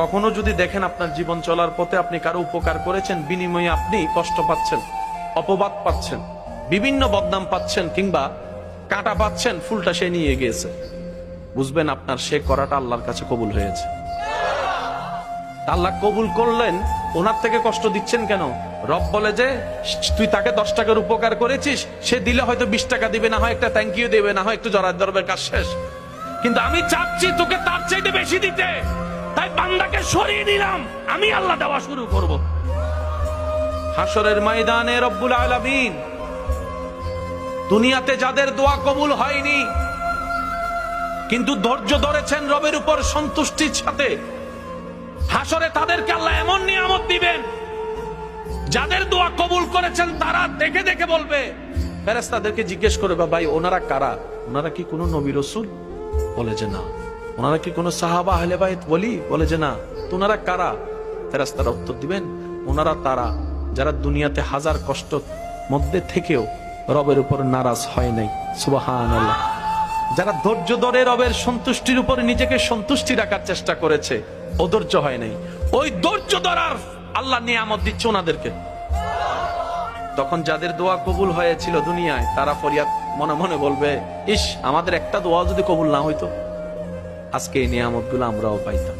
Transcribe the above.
কখনো যদি দেখেন আপনার জীবন চলার পথে আপনি কারো উপকার করেছেন, বিনিময়ে আপনি কষ্ট পাচ্ছেন, অপবাদ পাচ্ছেন, বিভিন্ন বদনাম পাচ্ছেন, কিংবা কাঁটা পাচ্ছেন, ফুলটা সে নিয়ে গিয়েছে, বুঝবেন আপনার সে করাটা আল্লাহর কাছে কবুল হয়েছে। আল্লাহ কবুল করলেন, ওনার থেকে কষ্ট দিচ্ছেন কেন? রব বলে যে তুই তাকে 10 টাকার উপকার করেছিস, সে দিলে হয়তো 20 টাকা দিবে, না হয় একটা থ্যাংক ইউ দেবে, না হয় একটু জরার দরবের কাজ শেষ। কিন্তু আমি চাচ্ছি তোকে তার চাইতে বেশি দিতে, তাই বান্দাকে সরিয়ে দিলাম, আমি আল্লাহ দেওয়া শুরু করব। হাসরের ময়দানে রব্বুল আলামিন দুনিয়াতে যাদের দোয়া কবুল হয়নি কিন্তু ধৈর্য ধরেছেন রবের উপর সন্তুষ্টির সাথে, হাসরে তাদেরকে আল্লাহ এমন নিয়ামত দিবেন, যাদের দোয়া কবুল করেছেন তারা দেখে দেখে বলবে, ফেরেশতাদেরকে জিজ্ঞেস করবে, ভাই ওনারা কারা? ওনারা কি কোনো নবী রাসূল? বলে যে না। ওনারা কি কোনো সাহাবা আহলে বাইত বলি? বলে যে না। তো ওনারা কারা? ফেরেশতারা উত্তর দিবেন, ওনারা তারা যারা দুনিয়াতে হাজার কষ্ট মধ্যে থেকেও রবের উপর নারাজ হয় নাই। সুবহানাল্লাহ। যারা ধৈর্য ধরে রবের সন্তুষ্টির উপর নিজেকে সন্তুষ্টি রাখার চেষ্টা করেছে, অধৈর্য হয় নাই, ওই ধৈর্য ধরার আল্লাহ নিয়ামত দিচ্ছে ওনাদেরকে। তখন যাদের দোয়া কবুল হয়েছিল দুনিয়ায়, তারা ফরিয়াদ মনে মনে বলবে, ইস আমাদের একটা দোয়া যদি কবুল না হইতো, আজকে এই নিয়ামত গুলো আমরাও পাইতাম।